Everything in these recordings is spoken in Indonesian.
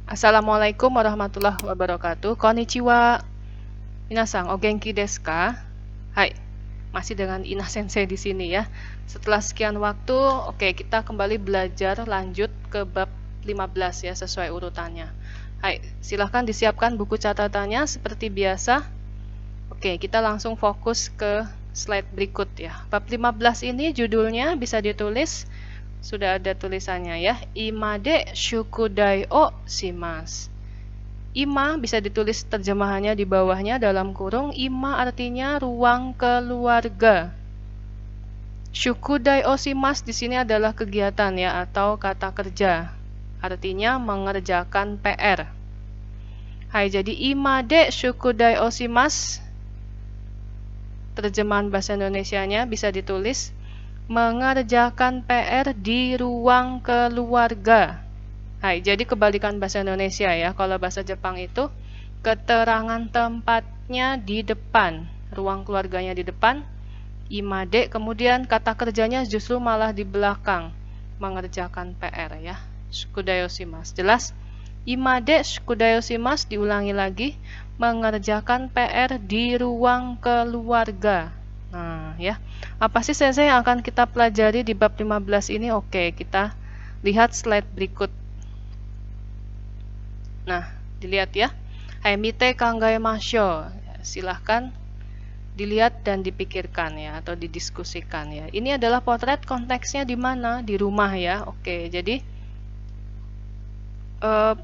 Assalamualaikum warahmatullahi wabarakatuh. Konnichiwa. Minasan, o genki desu ka? Hai. Masih dengan Ina Sensei di sini ya. Setelah sekian waktu, oke, kita kembali belajar lanjut ke bab 15 ya, sesuai urutannya. Hai, silahkan disiapkan buku catatannya seperti biasa. Oke, kita langsung fokus ke slide berikut ya. Bab 15 ini judulnya bisa ditulis, sudah ada tulisannya ya. Imade shukudai o shimasu. Ima bisa ditulis terjemahannya di bawahnya dalam kurung. Ima artinya ruang keluarga. Shukudai oshimasu di sini adalah kegiatan ya, atau kata kerja. Artinya mengerjakan PR. Hai, jadi ima de shukudai oshimasu. Terjemahan bahasa Indonesianya bisa ditulis mengerjakan PR di ruang keluarga. Hai, jadi kebalikan bahasa Indonesia ya. Kalau bahasa Jepang itu keterangan tempatnya di depan, ruang keluarganya di depan, imade, kemudian kata kerjanya justru malah di belakang, mengerjakan PR ya. Shukudayoshimasu. Jelas? Imade shukudayoshimasu, diulangi lagi, mengerjakan PR di ruang keluarga. Nah, ya. Apa sih sensei yang akan kita pelajari di bab 15 ini? Oke, kita lihat slide berikut. Nah, dilihat ya. Hai, mite kangaemashou. Silahkan dilihat dan dipikirkan ya, atau didiskusikan ya. Ini adalah potret, konteksnya di mana? Di rumah ya. Oke, jadi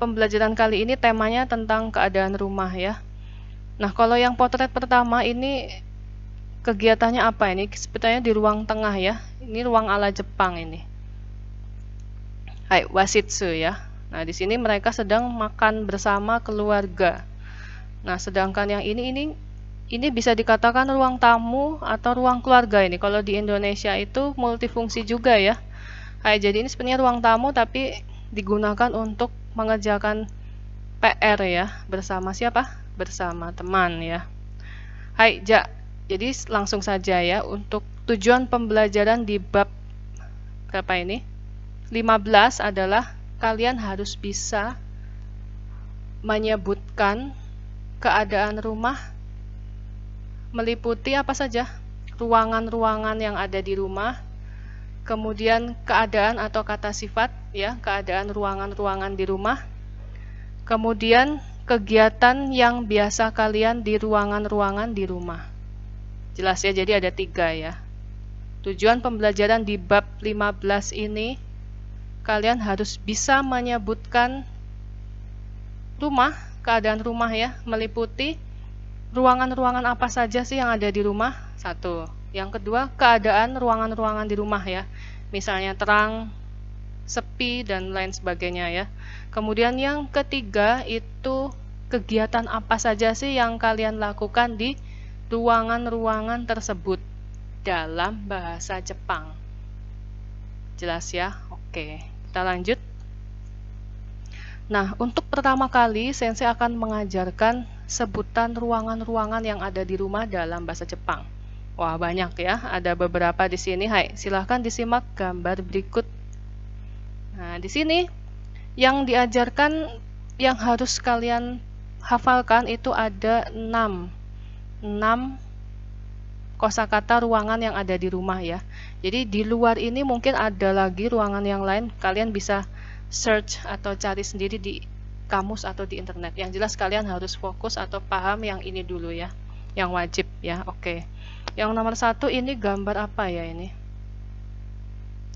pembelajaran kali ini temanya tentang keadaan rumah ya. Nah, kalau yang potret pertama ini kegiatannya apa ini? Sepertinya di ruang tengah ya. Ini ruang ala Jepang ini. Hai, wasitsu ya. Nah, di sini mereka sedang makan bersama keluarga. Nah, sedangkan yang ini bisa dikatakan ruang tamu atau ruang keluarga ini. Kalau di Indonesia itu multifungsi juga ya. Hai, jadi ini sebenarnya ruang tamu tapi digunakan untuk mengerjakan PR ya, bersama siapa? Bersama teman ya. Hai, jadi langsung saja ya, untuk tujuan pembelajaran di bab berapa ini? 15 adalah kalian harus bisa menyebutkan keadaan rumah meliputi apa saja? Ruangan-ruangan yang ada di rumah, kemudian keadaan atau kata sifat ya, keadaan ruangan-ruangan di rumah, kemudian kegiatan yang biasa kalian di ruangan-ruangan di rumah. Jelas ya, jadi ada 3 ya. Tujuan pembelajaran di bab 15 ini, kalian harus bisa menyebutkan rumah, keadaan rumah ya, meliputi ruangan-ruangan apa saja sih yang ada di rumah? 1. Yang kedua, keadaan ruangan-ruangan di rumah ya. Misalnya terang, sepi, dan lain sebagainya ya. Kemudian yang ketiga itu kegiatan apa saja sih yang kalian lakukan di ruangan-ruangan tersebut dalam bahasa Jepang. Jelas ya? Oke, kita lanjut. Nah, untuk pertama kali Sensei akan mengajarkan sebutan ruangan-ruangan yang ada di rumah dalam bahasa Jepang. Wah, banyak ya, ada beberapa di sini. Hai, silahkan disimak gambar berikut. Nah, di sini yang diajarkan, yang harus kalian hafalkan itu ada 6 kosakata ruangan yang ada di rumah ya. Jadi di luar ini mungkin ada lagi ruangan yang lain, kalian bisa search atau cari sendiri di kamus atau di internet. Yang jelas kalian harus fokus atau paham yang ini dulu ya, yang wajib ya. Oke, yang nomor 1 ini gambar apa ya ini?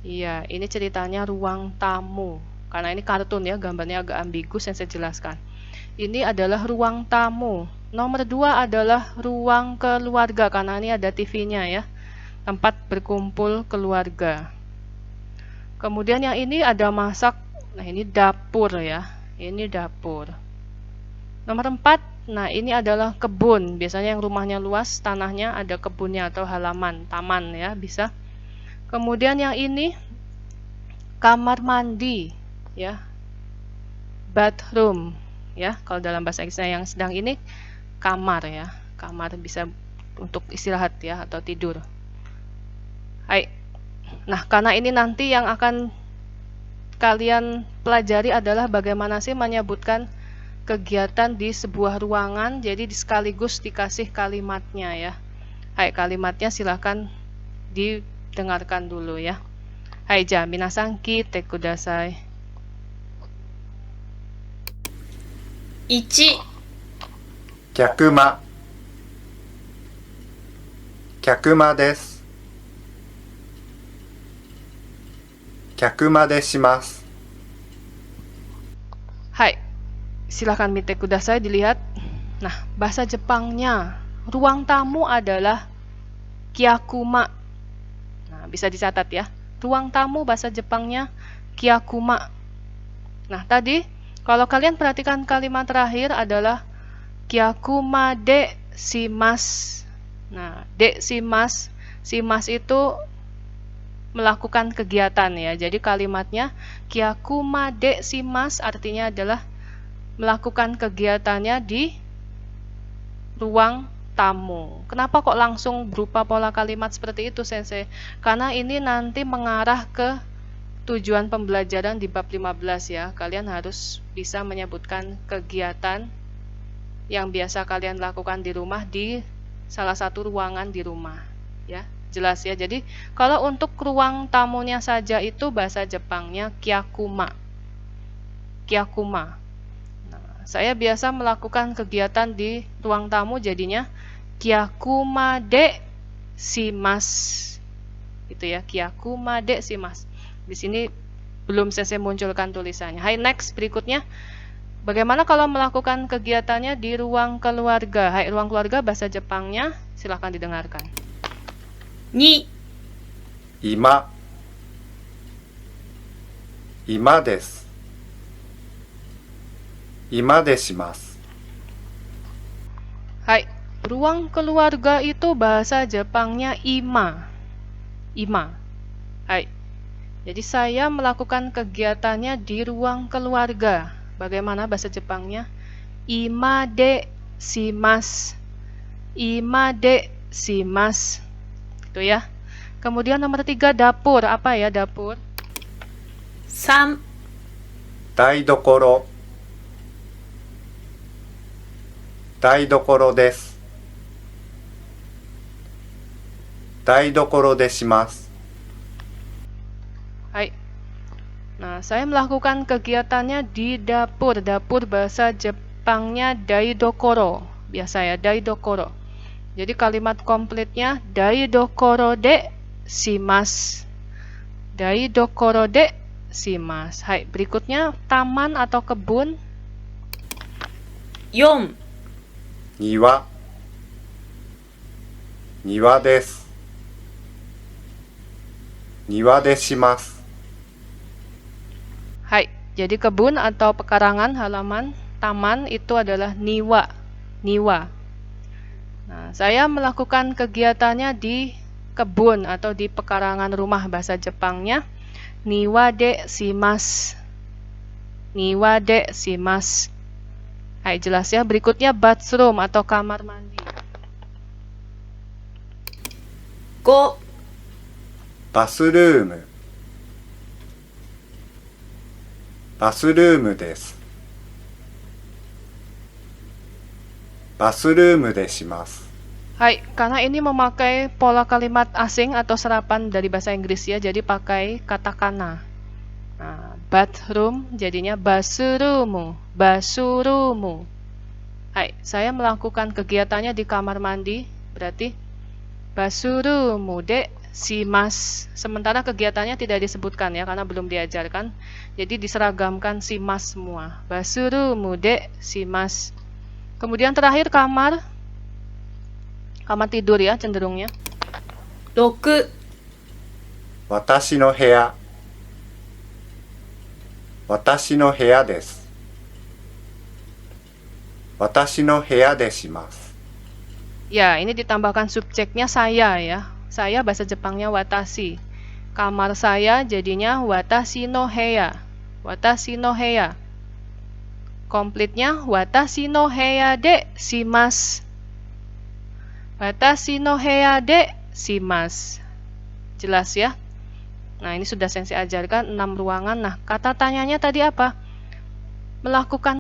Iya, ini ceritanya ruang tamu. Karena ini kartun ya, gambarnya agak ambigu, saya jelaskan. Ini adalah ruang tamu. Nomor 2 adalah ruang keluarga, karena ini ada TV-nya ya, tempat berkumpul keluarga. Kemudian yang ini ada masak. Nah, ini dapur ya. Ini dapur. Nomor 4, nah ini adalah kebun. Biasanya yang rumahnya luas, tanahnya ada kebunnya atau halaman, taman ya, bisa. Kemudian yang ini kamar mandi ya. Bathroom ya. Kalau dalam bahasa Inggrisnya yang sedang ini kamar ya. Kamar bisa untuk istirahat ya, atau tidur. Hai. Nah, karena ini nanti yang akan kalian pelajari adalah bagaimana sih menyebutkan kegiatan di sebuah ruangan. Jadi sekaligus dikasih kalimatnya ya. Hai, kalimatnya silahkan didengarkan dulu ya. Hai, ja, minasan kite kudasai. 1、客間客間です客間でします Hai, silahkan mite kudasai, dilihat. Nah, bahasa Jepangnya ruang tamu adalah kyakuma. Nah, bisa dicatat ya. Ruang tamu bahasa Jepangnya kyakuma. Nah, tadi kalau kalian perhatikan kalimat terakhir adalah kyakuma de shimasu. Nah, de shimasu. Shimasu itu melakukan kegiatan ya. Jadi kalimatnya kyakuma de shimasu artinya adalah melakukan kegiatannya di ruang tamu. Kenapa kok langsung berupa pola kalimat seperti itu, Sensei? Karena ini nanti mengarah ke tujuan pembelajaran di bab 15 ya. Kalian harus bisa menyebutkan kegiatan yang biasa kalian lakukan di rumah di salah satu ruangan di rumah ya. Jelas ya. Jadi kalau untuk ruang tamunya saja itu bahasa Jepangnya kyakuma. Kyakuma. Nah, saya biasa melakukan kegiatan di ruang tamu jadinya kyakuma de shimasu. Itu ya, kyakuma de shimasu. Di sini belum saya munculkan tulisannya. Hai, next berikutnya. Bagaimana kalau melakukan kegiatannya di ruang keluarga? Hai, ruang keluarga bahasa Jepangnya silahkan didengarkan. 2、今今です今でします Hai, ruang keluarga itu bahasa Jepangnya ima. Ima. Hai. Jadi saya melakukan kegiatannya di ruang keluarga. Bagaimana bahasa Jepangnya? Ima de shimasu. Ima de shimasu. Itu ya. Kemudian nomor 3 dapur. Apa ya dapur? 3、台所台所です台所でします Hai. Nah, saya melakukan kegiatannya di dapur. Dapur bahasa Jepangnya daidokoro. Biasa ya, daidokoro. Jadi kalimat komplitnya daidokoro de shimasu. Daidokoro de shimasu. Hai, berikutnya taman atau kebun. 4、庭庭です庭でします Hai, jadi kebun atau pekarangan halaman, taman itu adalah niwa. Niwa. Nah, saya melakukan kegiatannya di kebun atau di pekarangan rumah bahasa Jepangnya niwa de shimasu. Niwa de shimasu. Hai, jelas ya. Berikutnya bathroom atau kamar mandi. 5、バスルームバスルームですバスルームでします Hai, karena ini memakai pola kalimat asing atau serapan dari bahasa Inggris ya, jadi pakai katakana. Nah, bathroom jadinya basurumu, basurumu. Hai, saya melakukan kegiatannya di kamar mandi, berarti basurumu de shimasu. Sementara kegiatannya tidak disebutkan ya, karena belum diajarkan. Jadi diseragamkan shimasu semua. Basurumu de shimasu. Kemudian terakhir kamar tidur ya cenderungnya. 6、私の部屋私の部屋です私の部屋でします Ya, ini ditambahkan subjeknya saya ya. Saya bahasa Jepangnya watashi. Kamar saya jadinya watashi no heya. Watashi no heya. Komplitnya watashi no heya de shimasu. Watashi no heya de shimasu. Jelas ya? Nah, ini sudah Sensei ajarkan 6 ruangan. Nah, kata tanyanya tadi apa? Melakukan